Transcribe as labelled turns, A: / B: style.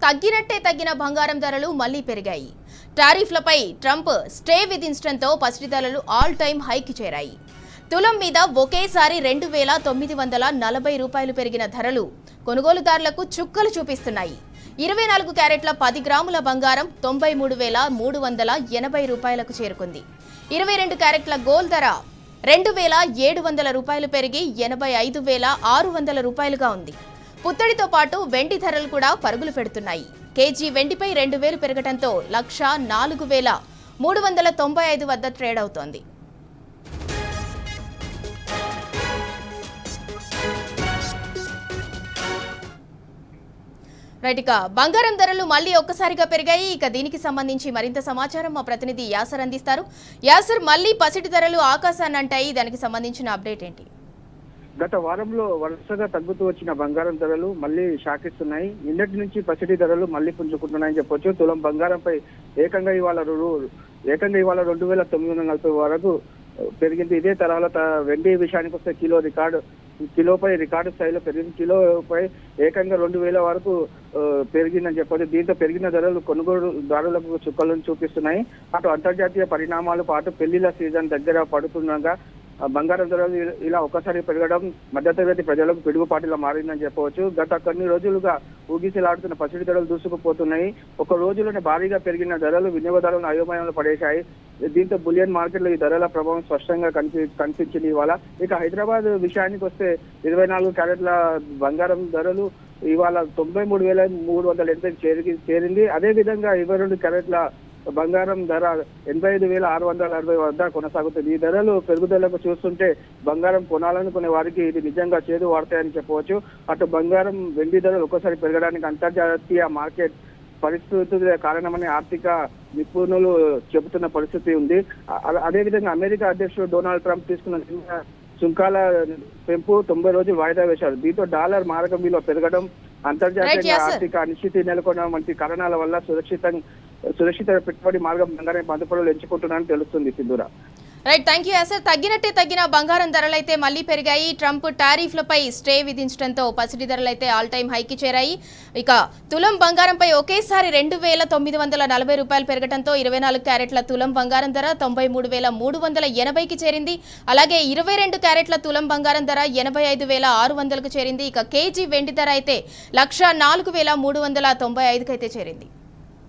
A: తగ్గినట్టే తగ్గిన బంగారం ధరలు మళ్లీ పెరిగాయి. టారిఫ్లపై ట్రంప్ స్టే విధించడంతో పసిడి ధరలు ఆల్ టైమ్ హైకి చేరాయి. తులం మీద ఒకేసారి 2,940 రూపాయలు పెరిగిన ధరలు కొనుగోలుదారులకు చుక్కలు చూపిస్తున్నాయి. 24 క్యారెట్ల 10 గ్రాముల బంగారం 93,380 రూపాయలకు చేరుకుంది. 22 క్యారెట్ల గోల్డ్ ధర 2,700 రూపాయలు పెరిగి 85,600 రూపాయలుగా ఉంది. పుత్తడితో పాటు వెండి ధరలు కూడా పరుగులు పెడుతున్నాయి. కేజీ వెండిపై 2,000 పెరగడంతో 1,04,395 వద్ద ట్రేడ్ అవుతోంది. రైట్, ఇక బంగారం ధరలు మళ్లీ ఒక్కసారిగా పెరిగాయి. ఇక దీనికి సంబంధించి మరింత సమాచారం మా ప్రతినిధి యాసర్ అందిస్తారు. యాసర్, మళ్లీ పసిడి ధరలు ఆకాశాన్ని అంటాయి, దానికి సంబంధించిన అప్డేట్ ఏంటి?
B: గత వారంలో వరుసగా తగ్గుతూ వచ్చిన బంగారం ధరలు మళ్లీ షాకిస్తున్నాయి. నిన్నటి నుంచి పసిడి ధరలు మళ్లీ పుంజుకుంటున్నాయని చెప్పొచ్చు. తులం బంగారంపై ఏకంగా ఇవాళ 2,940 వరకు పెరిగింది. ఇదే తరహాలో వెండి విషయానికి వస్తే కిలోపై రికార్డు స్థాయిలో పెరిగింది. కిలోపై ఏకంగా 2,000 వరకు పెరిగిందని చెప్పొచ్చు. దీంతో పెరిగిన ధరలు కొనుగోలుదారులకు చుక్కలను చూపిస్తున్నాయి. అటు అంతర్జాతీయ పరిణామాలు పాటు పెళ్లిళ్ల సీజన్ దగ్గర పడుతుండగా బంగారం ధరలు ఇలా ఒక్కసారి పెరగడం మధ్యతరగతి ప్రజలకు పిడుగుపాటిలా మారిందని చెప్పవచ్చు. గత కొన్ని రోజులుగా ఊగిసలాడుతున్న పసిడి ధరలు దూసుకుపోతున్నాయి. ఒక రోజులోనే భారీగా పెరిగిన ధరలు వినియోగదారులను అయోమయంలో పడేశాయి. దీంతో బులియన్ మార్కెట్లో ఈ ధరల ప్రభావం స్పష్టంగా కనిపించింది ఇవాళ. ఇక హైదరాబాద్ విషయానికి వస్తే 24 క్యారెట్ల బంగారం ధరలు ఇవాళ 93,380 చేరింది. అదే విధంగా 22 క్యారెట్ల బంగారం ధర 85,660 వద్ద కొనసాగుతుంది. ఈ ధరలు పెరుగుదలకు చూస్తుంటే బంగారం కొనాలనుకునే వారికి ఇది నిజంగా చేదు వాడతాయని చెప్పవచ్చు. అటు బంగారం వెండి ధరలు ఒక్కసారి పెరగడానికి అంతర్జాతీయ మార్కెట్ పరిస్థితుల కారణమని ఆర్థిక నిపుణులు చెబుతున్న పరిస్థితి ఉంది. అదేవిధంగా అమెరికా అధ్యక్షుడు డొనాల్డ్ ట్రంప్ తీసుకున్న సుంకాల పెంపు 90 రోజులు వాయిదా వేశారు. దీంతో డాలర్ మారకం విలువ పెరగడం, అంతర్జాతీయ ఆర్థిక అనిశ్చితి నెలకొనడం వంటి కారణాల వల్ల సురక్షిత పెట్టుబడి మార్గం బంగారం బంధుపరులు ఎంచుకుంటున్నారని తెలుస్తుంది. Sindhura,
A: right, thank you Yasar. తగ్గినట్టే తగ్గిన బంగారం ధరలైతే మళ్లీ పెరిగాయి. ట్రంప్ టారిఫ్లపై స్టే విధించడంతో పసిడి ధరలైతే ఆల్ టైమ్ హైకి చేరాయి. ఇక తులం బంగారంపై ఒకేసారి 2,940 రూపాయలు పెరగడంతో 24 క్యారెట్ల తులం బంగారం ధర 93,380కి చేరింది. అలాగే 22 క్యారెట్ల తులం బంగారం ధర 85,600కు చేరింది. ఇక కేజీ వెండి ధర అయితే 1,04,395కి అయితే చేరింది.